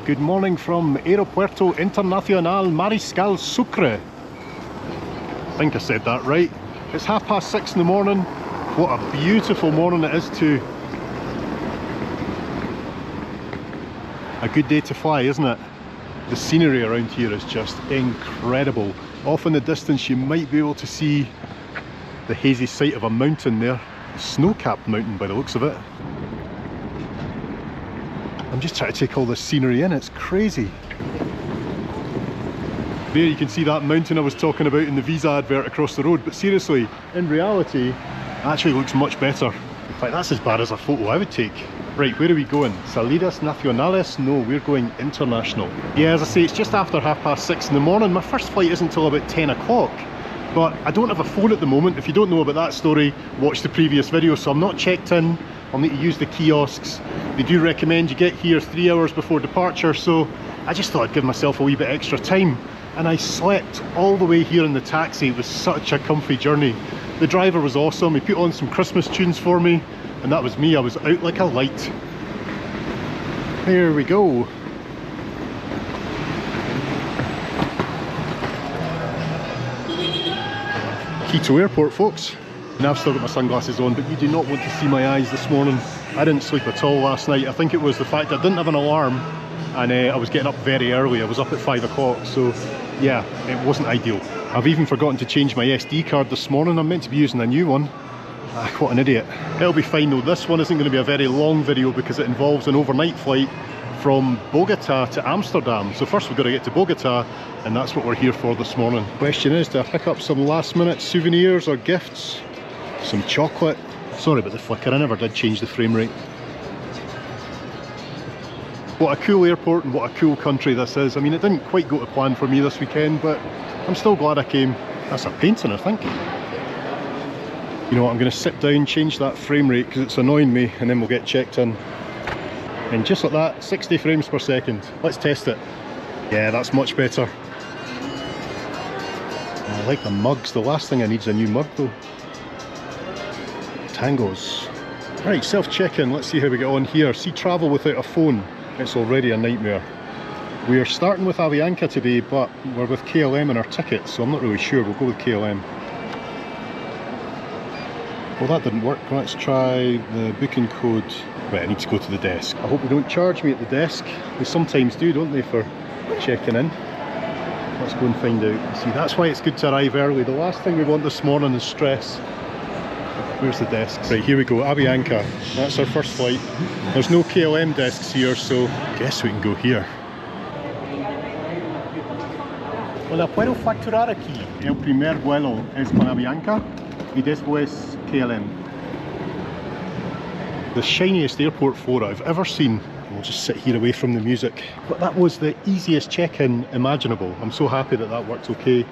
Good morning from Aeropuerto Internacional Mariscal Sucre. I think I said that right. It's 6:30 in the morning. What a beautiful morning it is too. A good day to fly, isn't it? The scenery around here is just incredible. Off in the distance you might be able to see the hazy sight of a mountain there. A snow-capped mountain by the looks of it. I'm just trying to take all this scenery in, it's crazy. There you can see that mountain I was talking about in the visa advert across the road, but seriously, in reality, it actually looks much better. In fact, that's as bad as a photo I would take. Right, where are we going? Salidas Nacionales? No, we're going international. Yeah, as I say, it's just after 6:30 in the morning. My first flight isn't until about 10 o'clock. But I don't have a phone at the moment. If you don't know about that story, watch the previous video. So I'm not checked in. I'll need to use the kiosks. They do recommend you get here 3 hours before departure, so I just thought I'd give myself a wee bit extra time. And I slept all the way here in the taxi. It was such a comfy journey. The driver was awesome. He put on some Christmas tunes for me, and that was me. I was out like a light. There we go. Quito Airport, folks. Now I've still got my sunglasses on, but you do not want to see my eyes this morning. I didn't sleep at all last night. I think it was the fact I didn't have an alarm, and I was getting up very early. I was up at 5 o'clock, so yeah, it wasn't ideal. I've even forgotten to change my SD card this morning. I'm meant to be using a new one. What an idiot. It'll be fine though. This one isn't going to be a very long video because it involves an overnight flight from Bogota to Amsterdam. So first we've got to get to Bogota, and that's what we're here for this morning. Question is, do I pick up some last minute souvenirs or gifts? Some chocolate? Sorry about the flicker, I never did change the frame rate. What a cool airport and what a cool country this is. I mean, it didn't quite go to plan for me this weekend, but I'm still glad I came. That's a painting, I think. You know what, I'm going to sit down, change that frame rate because it's annoying me, and then we'll get checked in. And just like that, 60 frames per second. Let's test it. Yeah, that's much better. I like the mugs. The last thing I need is a new mug though. Tangos. Right, self-check-in. Let's see how we get on here. See, travel without a phone. It's already a nightmare. We are starting with Avianca today, but we're with KLM in our ticket, so I'm not really sure. We'll go with KLM. Well, that didn't work. Let's try the booking code. Right, I need to go to the desk. I hope they don't charge me at the desk. They sometimes do, don't they, for checking in. Let's go and find out. See, that's why it's good to arrive early. The last thing we want this morning is stress. Where's the desks? Right, here we go, Avianca. That's our first flight. There's no KLM desks here, so I guess we can go here. Hola, ¿puedo facturar aquí? El primer vuelo es con Avianca y después KLM. The shiniest airport floor I've ever seen. We'll just sit here away from the music. But that was the easiest check-in imaginable. I'm so happy that that worked okay.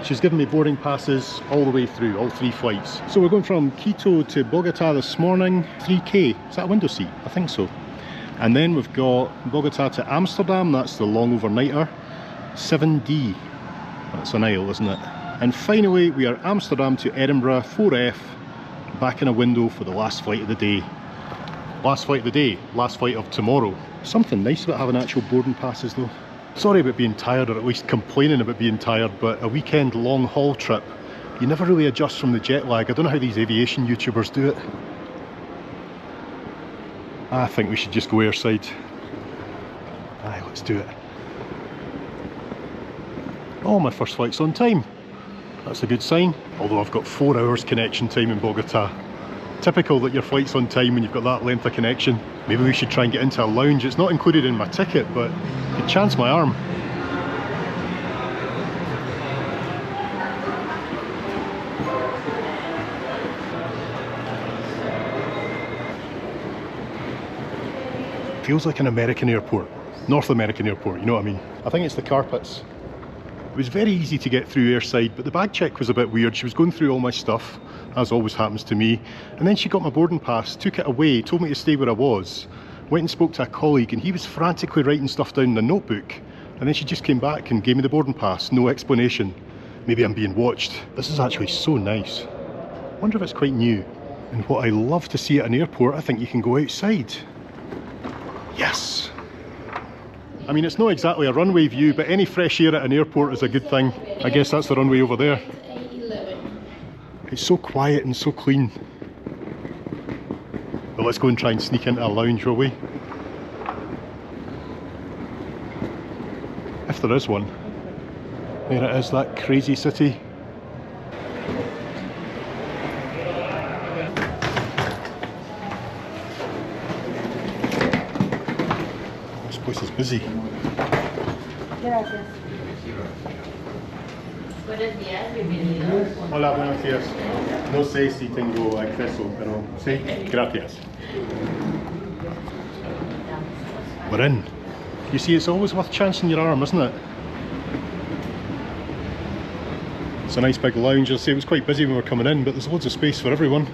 She's given me boarding passes all the way through, all 3 flights. So we're going from Quito to Bogota this morning. 3K, is that a window seat? I think so. And then we've got Bogota to Amsterdam, that's the long overnighter. 7D, that's an aisle, isn't it? And finally we are Amsterdam to Edinburgh, 4F, back in a window for the last flight of the day. Last flight of the day, last flight of tomorrow. Something nice about having actual boarding passes though. Sorry about being tired, or at least complaining about being tired, but a weekend long haul trip, you never really adjust from the jet lag. I don't know how these aviation YouTubers do it. I think we should just go airside. Aye, let's do it. Oh, my first flight's on time. That's a good sign. Although I've got 4 hours connection time in Bogota. Typical that your flight's on time when you've got that length of connection. Maybe we should try and get into a lounge. It's not included in my ticket, but could chance my arm. Feels like an American airport. North American airport, you know what I mean? I think it's the carpets. It was very easy to get through airside, but the bag check was a bit weird. She was going through all my stuff, as always happens to me, and then she got my boarding pass, took it away, told me to stay where I was, went and spoke to a colleague, and he was frantically writing stuff down in a notebook, and then she just came back and gave me the boarding pass, no explanation. Maybe I'm being watched. This is actually so nice. I wonder if it's quite new. And what I love to see at an airport, I think you can go outside. Yes! I mean, it's not exactly a runway view, but any fresh air at an airport is a good thing. I guess that's the runway over there. It's so quiet and so clean. Well, let's go and try and sneak into a lounge, will we? If there is one. There it is, that crazy city. This place is busy. Gracias. Buenos días, bienvenido. Hola, buenos días. No sé si tengo acceso, pero sí, gracias. We're in. You see, it's always worth chancing your arm, isn't it? It's a nice big lounge. I'll say it was quite busy when we were coming in, but there's loads of space for everyone.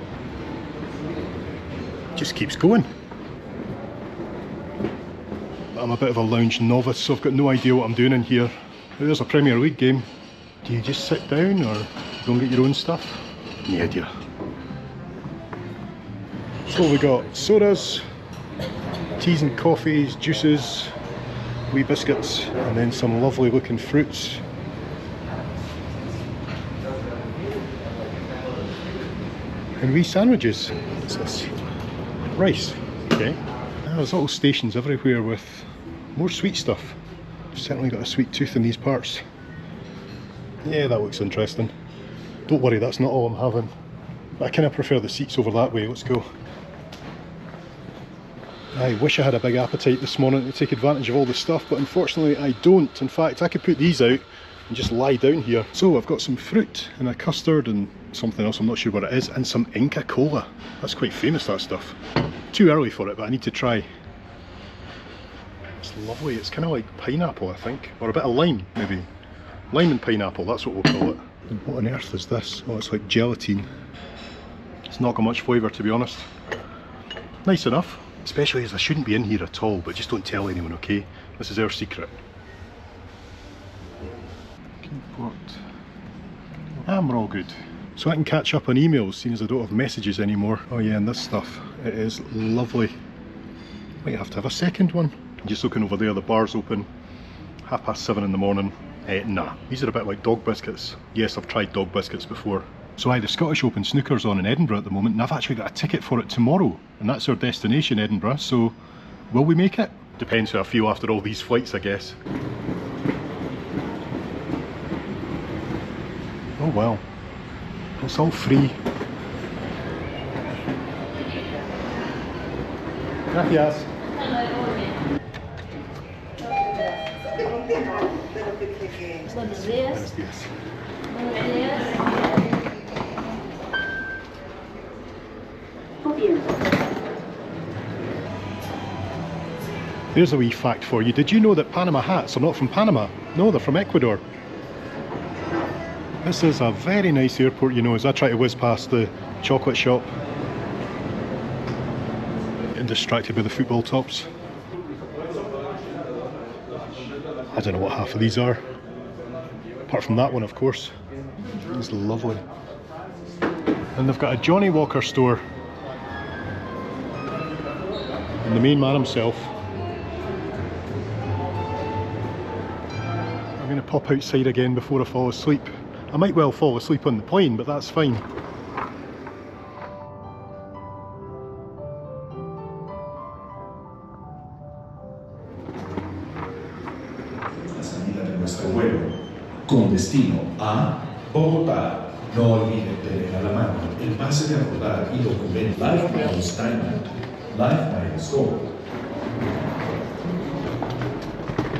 It just keeps going. I'm a bit of a lounge novice, so I've got no idea what I'm doing in here. There's a Premier League game. Do you just sit down or go and get your own stuff? No idea. So we got sodas, teas and coffees, juices, wee biscuits, and then some lovely looking fruits. And wee sandwiches. What's this? Rice. Okay. There's little stations everywhere with more sweet stuff. I've certainly got a sweet tooth in these parts. Yeah, that looks interesting. Don't worry, that's not all I'm having. But I kind of prefer the seats over that way. Let's go. I wish I had a big appetite this morning to take advantage of all the stuff, but unfortunately I don't. In fact, I could put these out and just lie down here. So I've got some fruit and a custard and something else, I'm not sure what it is, and some Inca Cola. That's quite famous, that stuff. Too early for it, but I need to try. It's lovely. It's kind of like pineapple, I think, or a bit of lime, maybe. Lime and pineapple, that's what we'll call it. And what on earth is this? Oh, it's like gelatine. It's not got much flavour, to be honest. Nice enough. Especially as I shouldn't be in here at all, but just don't tell anyone, okay? This is our secret. Devonport. And we're all good. So I can catch up on emails, seeing as I don't have messages anymore. Oh yeah, and this stuff, it is lovely. Might have to have a second one. Just looking over there, the bar's open. 7:30 in the morning. Nah, these are a bit like dog biscuits. Yes, I've tried dog biscuits before. So the Scottish Open snooker's on in Edinburgh at the moment, and I've actually got a ticket for it tomorrow, and that's our destination, Edinburgh, so will we make it? Depends how I feel after all these flights, I guess. Oh well, it's all free. Gracias. Buenos días. Buenos días. Buenos días. There's a wee fact for you. Did you know that Panama hats are not from Panama? No, they're from Ecuador. This is a very nice airport, you know, as I try to whiz past the chocolate shop. Getting distracted by the football tops. I don't know what half of these are. Apart from that one, of course. It's lovely. And they've got a Johnny Walker store. And the main man himself. I'm going to pop outside again before I fall asleep. I might well fall asleep on the plane, but that's fine. La salida de nuestro vuelo, con destino a Bogotá. No olviden tener a la mano el pase de abordar y documento Life Miles Diamond, Life Miles Gold.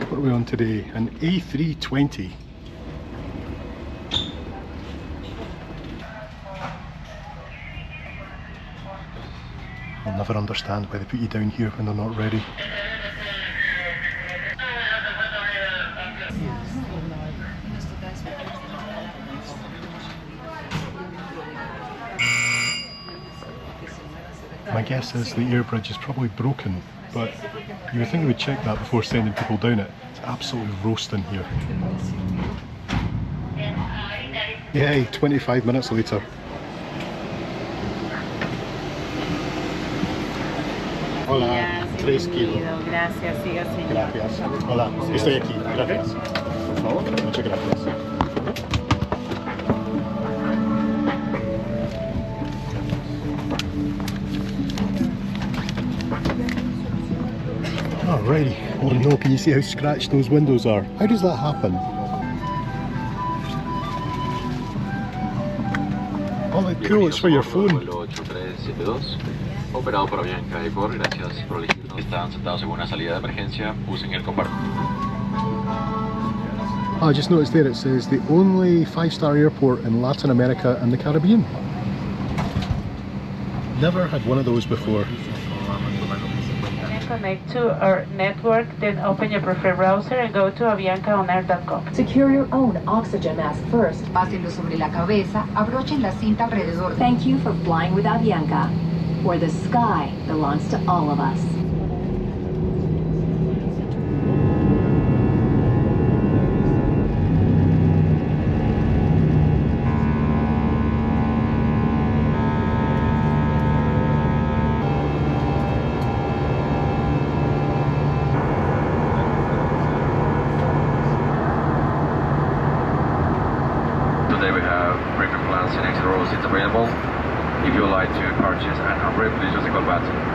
What are we on today? An A320. I'll never understand why they put you down here when they're not ready. My guess is the air bridge is probably broken, but you would think they would check that before sending people down it. It's absolutely roasting here. Yay, 25 minutes later. Hola. 3 kilos. Gracias, siga, señor. Gracias. Hola, estoy aquí. Gracias. Por favor, muchas gracias. Alrighty. Oh no, can you see how scratched those windows are? How does that happen? Oh, look cool, it's for your phone. Operado por Avianca Edinburgh, gracias por elegirnos. Estaban sentados en una salida de emergencia, usen el compartimiento. I just noticed there it says the only 5-star airport in Latin America and the Caribbean. Never had one of those before. Connect to our network, then open your preferred browser and go to aviancaonair.com. Secure your own oxygen mask first. Pásenlo sobre la cabeza, abrochen la cinta alrededor. Thank you for flying with Avianca, where the sky belongs to all of us. Today we have premium plans and extra row seats available. If you would like to purchase an upgrade, please use the call button.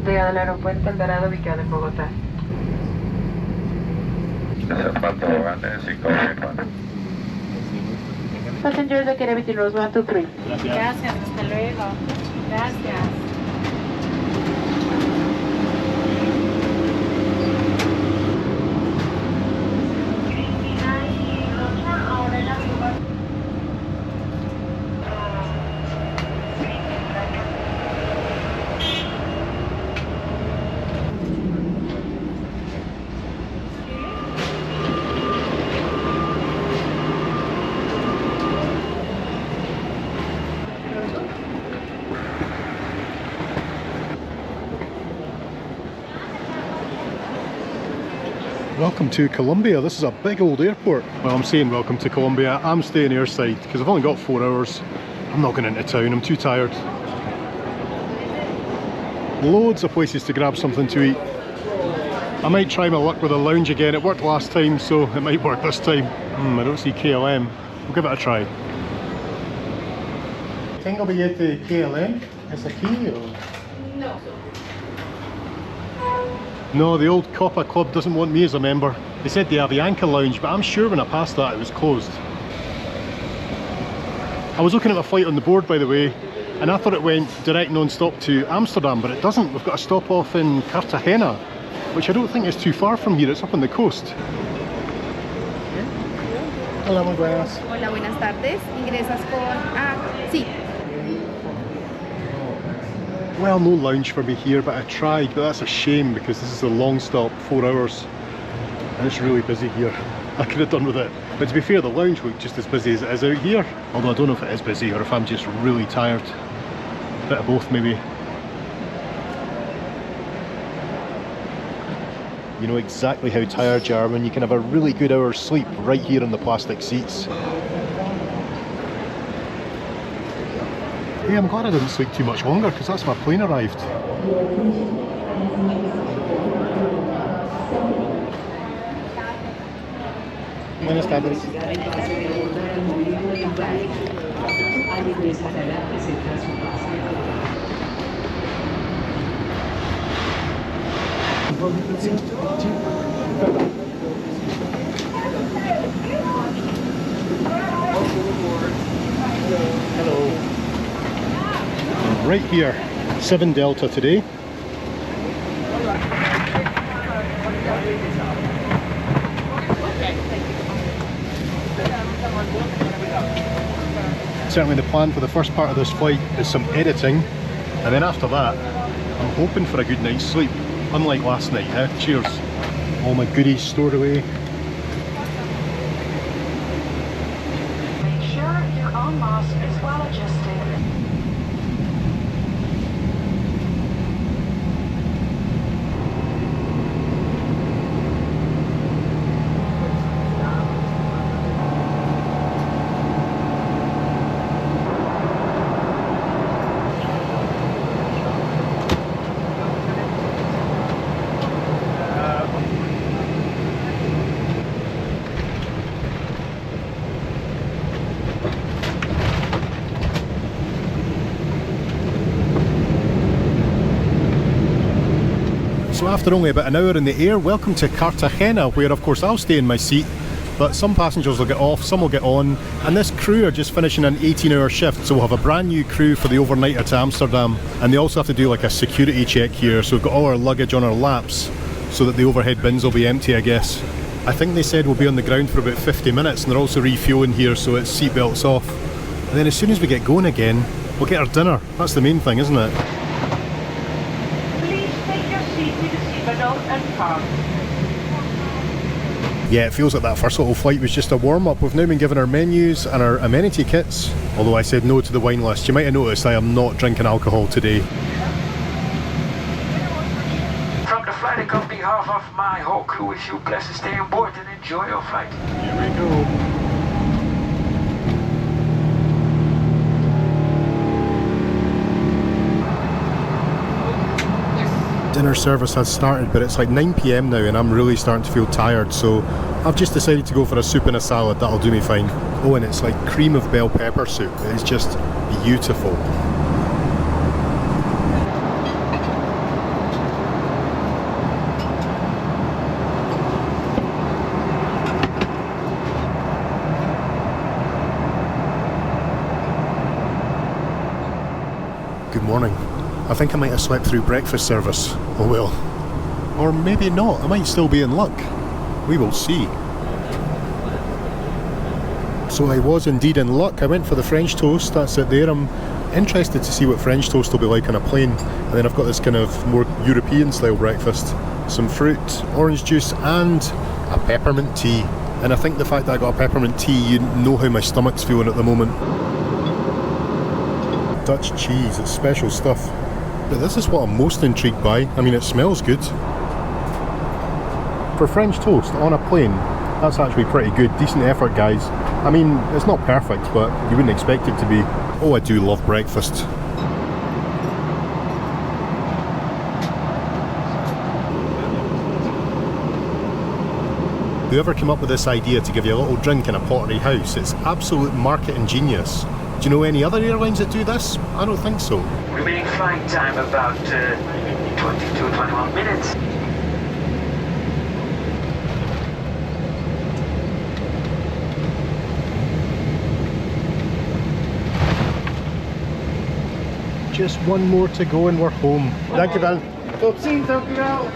Llegada al aeropuerto El Dorado, ubicado en Bogotá. Passengers located between rows 1 to 3. Gracias, hasta luego. Gracias. Welcome to Colombia. This is a big old airport. Well, I'm saying welcome to Colombia. I'm staying airside because I've only got 4 hours. I'm not going into town, I'm too tired. Loads of places to grab something to eat. I might try my luck with a lounge again. It worked last time, so it might work this time. I don't see KLM. We'll give it a try. Tengo billete KLM. ¿Es aquí o...? No. No, the old Copa Club doesn't want me as a member. They said the Avianca lounge, but I'm sure when I passed that it was closed. I was looking at the flight on the board, by the way, and I thought it went direct non-stop to Amsterdam, but it doesn't. We've got a stop off in Cartagena, which I don't think is too far from here. It's up on the coast. Hola, muy buenas. Hola, buenas tardes. Ingresas con... sí. Well, no lounge for me here, but I tried, but that's a shame because this is a long stop, 4 hours, and it's really busy here. I could have done with it. But to be fair, the lounge looked just as busy as it is out here. Although I don't know if it is busy or if I'm just really tired. A bit of both, maybe. You know exactly how tired you are when you can have a really good hour's sleep right here in the plastic seats. Hey, I'm glad I didn't sleep too much longer because that's my plane arrived. Buenas tardes. right here, 7 Delta today. Certainly the plan for the first part of this flight is some editing, and then after that I'm hoping for a good night's sleep, unlike last night. Cheers. All my goodies stored away. Make sure your own mask is well adjusted. So after only about an hour in the air, welcome to Cartagena, where of course I'll stay in my seat, but some passengers will get off, some will get on, and this crew are just finishing an 18-hour shift, so we'll have a brand new crew for the overnighter to Amsterdam, and they also have to do like a security check here, so we've got all our luggage on our laps, so that the overhead bins will be empty, I guess. I think they said we'll be on the ground for about 50 minutes, and they're also refueling here, so it's seatbelts off. And then as soon as we get going again, we'll get our dinner. That's the main thing, isn't it? Yeah, it feels like that first little flight was just a warm-up. We've now been given our menus and our amenity kits, although I said no to the wine list. You might have noticed I am not drinking alcohol today. From the flight company, behalf of my whole crew, wish you a pleasant stay on board and enjoy your flight. Here we go. Dinner service has started, but it's like 9 PM now and I'm really starting to feel tired, so I've just decided to go for a soup and a salad. That'll do me fine. Oh, and it's like cream of bell pepper soup. It's just beautiful. Good morning. I think I might have slept through breakfast service. Oh well. Or maybe not. I might still be in luck. We will see. So I was indeed in luck. I went for the French toast. That's it there. I'm interested to see what French toast will be like on a plane. And then I've got this kind of more European style breakfast. Some fruit, orange juice and a peppermint tea. And I think the fact that I got a peppermint tea, you know how my stomach's feeling at the moment. Dutch cheese, it's special stuff. But this is what I'm most intrigued by. I mean, it smells good. For French toast on a plane, that's actually pretty good. Decent effort, guys. I mean, it's not perfect, but you wouldn't expect it to be. Oh, I do love breakfast. Whoever came up with this idea to give you a little drink in a pottery house, it's absolute marketing genius. Do you know any other airlines that do this? I don't think so. Remaining flight time about 21 minutes. Just one more to go and we're home. Thank you, Val. Tot ziens, dankjewel.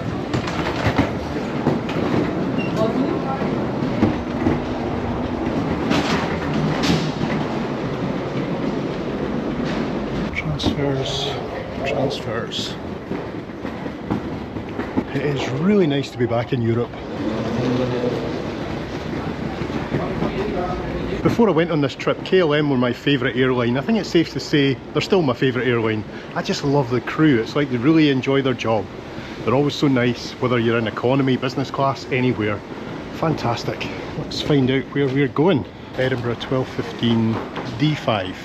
Transfers. It is really nice to be back in Europe. Before I went on this trip, KLM were my favourite airline. I think it's safe to say they're still my favourite airline. I just love the crew. It's like they really enjoy their job. They're always so nice, whether you're in economy, business class, anywhere. Fantastic. Let's find out where we're going. Edinburgh 12:15 D5.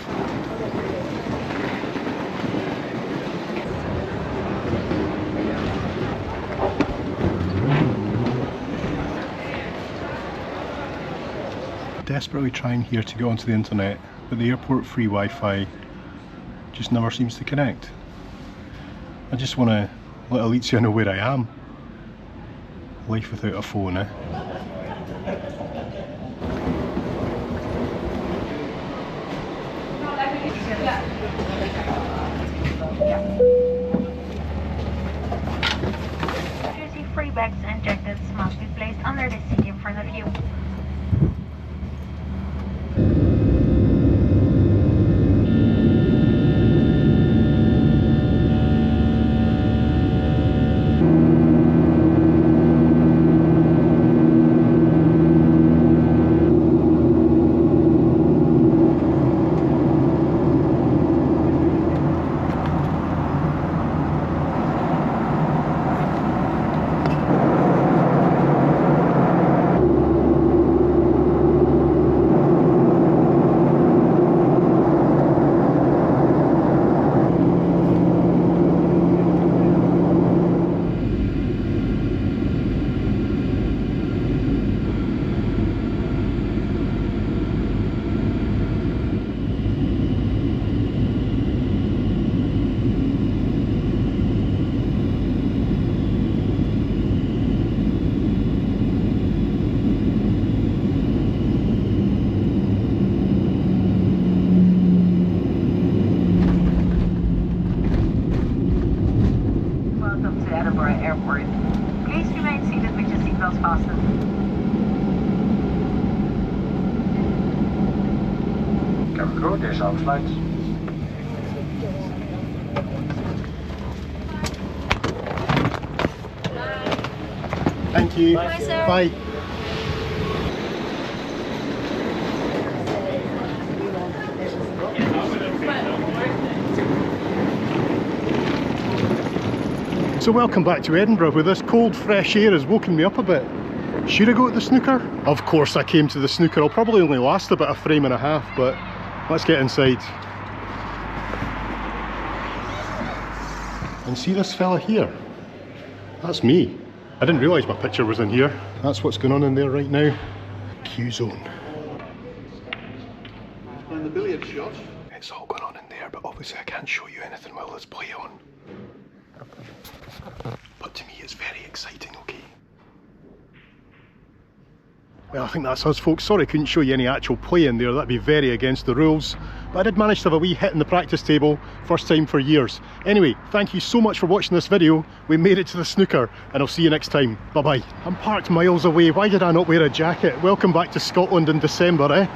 Desperately trying here to get onto the internet, but the airport free Wi-Fi just never seems to connect. I just want to let Alicia know where I am. Life without a phone, eh? fasten. Cabin crew, deze afsluit. Thank you. Bye, sir. Bye. So welcome back to Edinburgh, where this cold fresh air has woken me up a bit. Should I go to the snooker? Of course I came to the snooker. I'll probably only last about a frame and a half, but let's get inside. And see this fella here? That's me. I didn't realise my picture was in here. That's what's going on in there right now. Q zone. And the billiard shot. It's all going on in there, but obviously I can't show you anything while this play on. But to me it's very exciting, okay? Well, I think that's us, folks. Sorry I couldn't show you any actual play in there. That'd be very against the rules. But I did manage to have a wee hit in the practice table. First time for years. Anyway, thank you so much for watching this video. We made it to the snooker, and I'll see you next time. Bye-bye. I'm parked miles away. Why did I not wear a jacket? Welcome back to Scotland in December, eh?